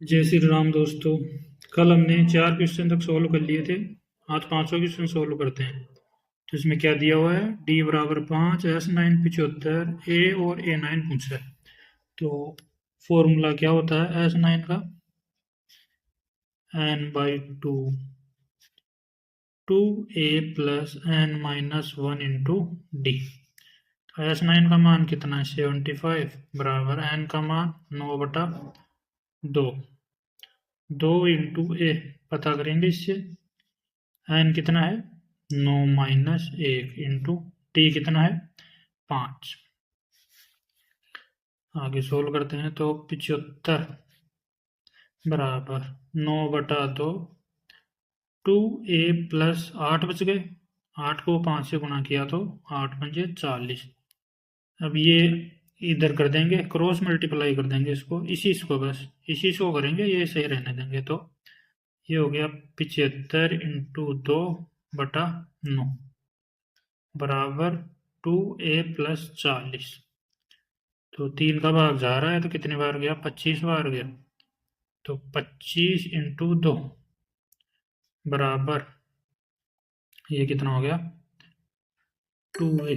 जय श्री राम दोस्तों। कल हमने 4 क्वेश्चन तक सोल्व कर लिए थे। आज 5वां क्वेश्चन सोल्व करते हैं। तो इसमें क्या दिया हुआ है, डी बराबर 5, S9 75, ए और A9 पूछा है। तो फॉर्मूला क्या होता है S9 का, n/2 2a plus n-1 into D. तो S9 का मान कितना है 75 बराबर n का मान 9/2, 2 इंटू ए पता करेंगे इससे। एन कितना है 9 माइनस 1 इंटू टी कितना है 5। आगे सोल्व करते हैं तो 75 बराबर 9/2, 2a प्लस 8 बच गए। 8 को 5 से गुणा किया तो 8×5 = 40। अब ये इधर कर देंगे, क्रॉस मल्टीप्लाई कर देंगे इसको, बस इसी को करेंगे, ये सही रहने देंगे। तो ये हो गया 75 इंटू 2/9 बराबर 2a प्लस 40। तो 3 का भाग जा रहा है तो कितने बार गया 25 बार गया। तो 25 इंटू 2 बराबर ये कितना हो गया 2a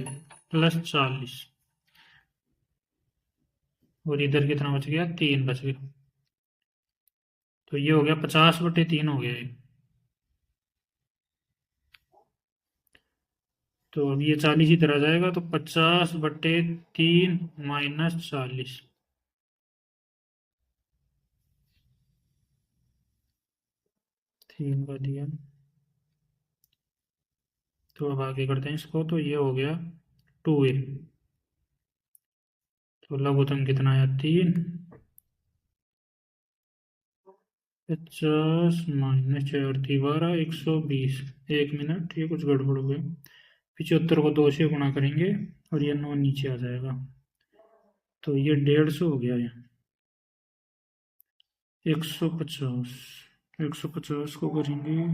प्लस 40। और इधर कितना बच गया 3 बच गया। तो ये हो गया 50/3 हो गया ये। तो अब ये 40 ही तरह जाएगा तो 50/3 माइनस 40। 3 का दिया। तो अब आगे करते हैं इसको, तो ये हो गया 2a। तो लघुत्तम कितना है 3, 50 माइनस 4 × 120। 1 मिनट, ये कुछ गड़बड़ हो गई। 75 को 2 से गुणा करेंगे और ये 9 नीचे आ जाएगा। तो ये 150 हो गया। ये 150, 150 को करेंगे,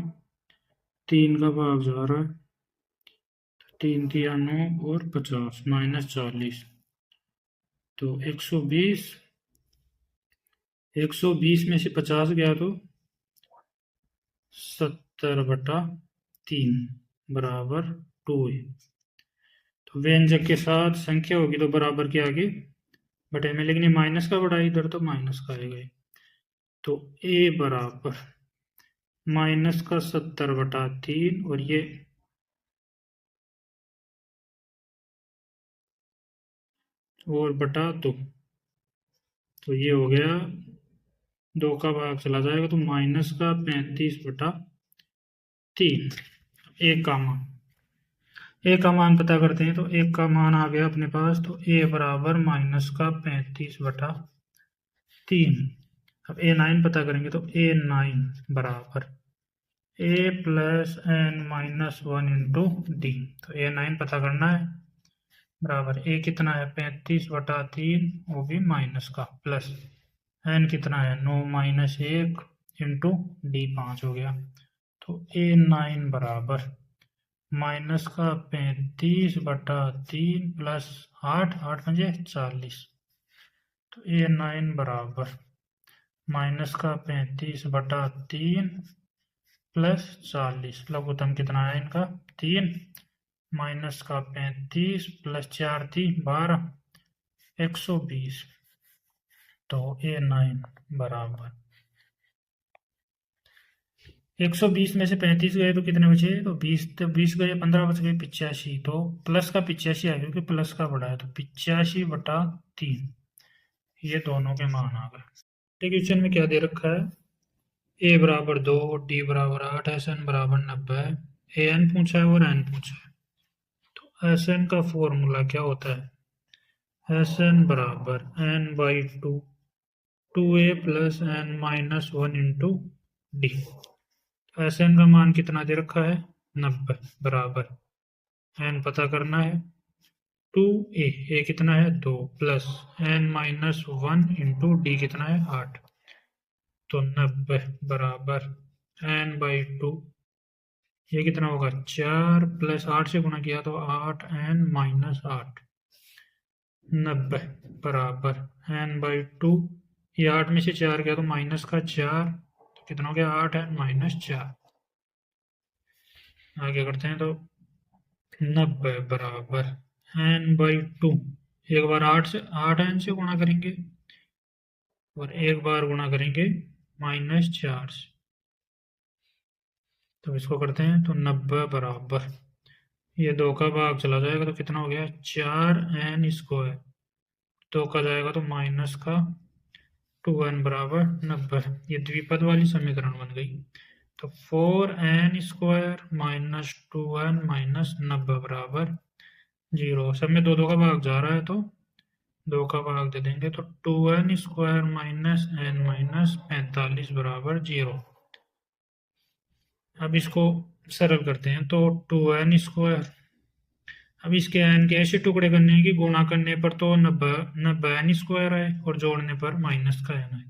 3 का भाग जा रहा है, 3 × 9 और 50 माइनस 40। तो 120, 120 में से 50 गया तो 70/3 बराबर 2a। तो व्यंजक के साथ संख्या होगी तो बराबर के आगे बटे में, लेकिन ये माइनस का बड़ा इधर तो माइनस का आएगा। तो a बराबर माइनस का 70/3 और ये और बटा 2। तो ये हो गया 2 का भाग चला जाएगा तो माइनस का 35/3। एक का मान पता करते हैं। तो एक का मान आ गया अपने पास, तो a बराबर माइनस का 35/3। अब A9 पता करेंगे तो A9 बराबर a plus n-1 into D. तो A9 पता करना है बराबर a कितना है 35/3, वो भी माइनस का, प्लस n कितना है 9 माइनस 1 इंटू डी 5 हो गया। तो A9 बराबर माइनस का 35/3 प्लस 8×8 = 40। तो A9 बराबर माइनस का 35/3 प्लस 40। लघुत्तम कितना है इनका 3, माइनस का 35 प्लस 4 × 3 = 12, 120। तो A9 बराबर 120 में से 35 गए तो कितने बचे, तो 20 गए, 15 बच गए, 85। तो प्लस का 85 आ गया क्योंकि प्लस का बड़ा है। तो 85/3 ये दोनों के मान आ गए। क्वेश्चन में क्या दे रखा है, a बराबर 2, d बराबर 8, Sn बराबर 90 है। an पूछा है और n पूछा है। तो Sn का फॉर्मूला क्या होता है, Sn बराबर n/2 2a plus n-1 into D. Sn का मान कितना दे रखा है 90 बराबर n पता करना है 2a, a कितना है 2 प्लस n-1 इंटू डी कितना है 8। तो 90 बराबर n/2, ये कितना होगा 4 प्लस 8 से गुणा किया तो 8n-8। 90 बराबर n/2, ये 8 में से 4 गया तो माइनस का 4, तो कितना हो गया 8 एन माइनस 4। आगे करते हैं तो 90 बराबर एन बाई 2। एक बार 8 एन से गुणा करेंगे और एक बार गुणा करेंगे माइनस 4 से। तो इसको करते हैं तो 90 बराबर, ये 2 का भाग चला जाएगा तो कितना हो गया 4 एन स्क्वायर, 2 का जाएगा तो माइनस का 2n बराबर 90। ये द्विपद वाली समीकरण बन गई। तो 4n square minus 2n minus 90 बराबर 0। सब में 2 का भाग जा रहा है तो 2 का भाग दे देंगे तो 2n square minus n minus 45 बराबर 0। अब इसको सरल करते हैं तो 2n स्क्वायर, अब इसके n के ऐसे टुकड़े करने हैं कि गुणा करने पर तो 90 n स्क्वायर है और जोड़ने पर माइनस का n है।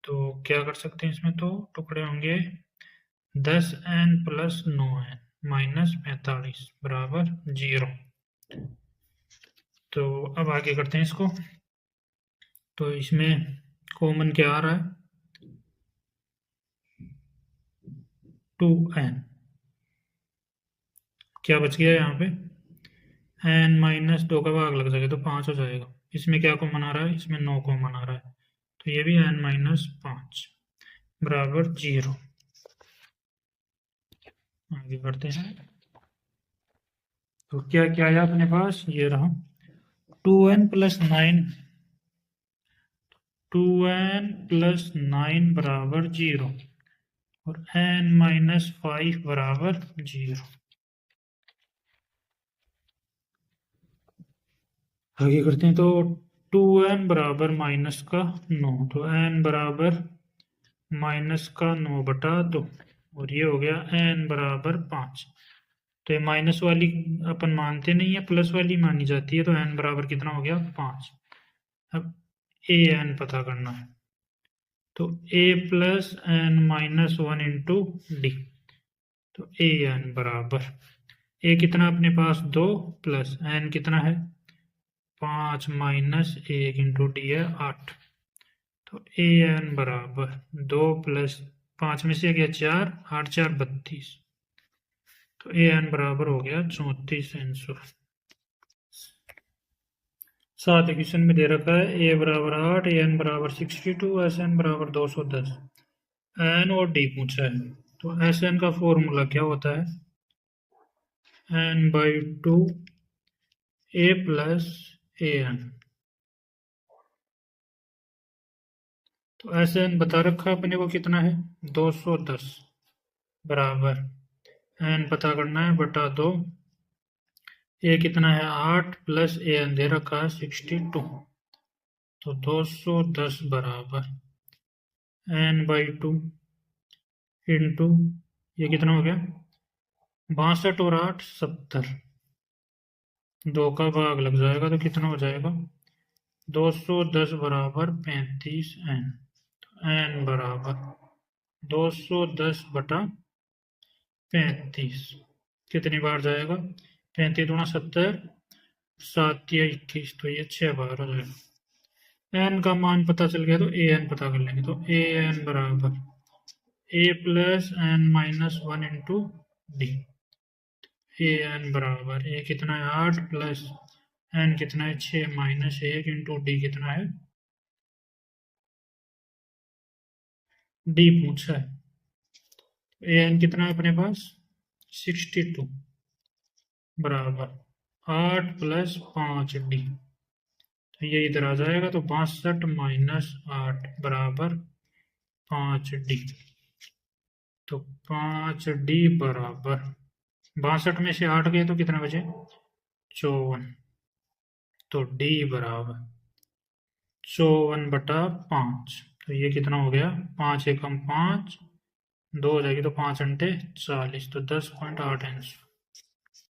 तो क्या कर सकते हैं इसमें, तो टुकड़े होंगे 10n प्लस 9n माइनस 45 बराबर 0। तो अब आगे करते हैं इसको। तो इसमें कॉमन क्या आ रहा है 2n, क्या बच गया यहाँ पे n माइनस 2 का भाग लग जाएगा तो 5 हो जाएगा। इसमें क्या कॉमन आ रहा है, इसमें 9 कॉमन आ रहा है तो ये भी n माइनस 5 बराबर 0। आगे बढ़ते हैं। तो क्या क्या है अपने पास, ये रहा 2n प्लस 9, 2n प्लस 9 बराबर 0 और n माइनस 5 बराबर 0। आगे करते हैं तो 2n बराबर माइनस का 9, तो n बराबर माइनस का 9 बटा 2 और ये हो गया n बराबर 5। तो ये माइनस वाली अपन मानते नहीं है, प्लस वाली मानी जाती है। तो n बराबर कितना हो गया 5। अब a n पता करना है तो a plus n minus 1 into D. तो a n बराबर a कितना अपने पास 2 प्लस n कितना है 5 माइनस 1 इंटू डी है 8। तो ए एन बराबर 2 प्लस 5 में से गया 4, 8 4 32। तो ए एन बराबर हो गया 34 आंसर। साथ क्वेश्चन में दे रखा है ए बराबर 8, ए एन बराबर 62, एस एन बराबर 210। एन और डी पूछा है तो एस एन का फॉर्मूला क्या होता है N by 2 A plus A N. तो एस एन बता रखा है अपने को कितना है 210 बराबर एन पता करना है बटा 2। ए कितना है 8 प्लस ए एन दे रखा है 62। तो 210 बराबर एन बाई 2 इंटू ये कितना हो गया 62 और 8 70। 2 का भाग लग जाएगा तो कितना हो जाएगा 210 बराबर 35 एन। तो एन बराबर 210 बटा 35 कितनी बार जाएगा 35 दूना 70, 7 या 21, तो ये 6 बार हो जाएगा। एन का मान पता चल गया तो ए एन पता कर लेंगे। तो ए एन बराबर a plus n minus 1 into d. A n बराबर ए कितना है 8 प्लस एन कितना है 6 माइनस 1 इंटू डी कितना है डी पूछा है। ए एन कितना है अपने पास 62 बराबर 8 प्लस 5 डी। तो ये इधर आ जाएगा तो 62 माइनस 8 बराबर 5 डी। तो 5 डी बराबर 62 में से 8 गए तो कितना बचे 54। तो डी बराबर 54 बटा 5। तो ये कितना हो गया 5 एकम 5, 2 हो जाएगी तो 5 अंटे 40। तो 10.8 आंसर।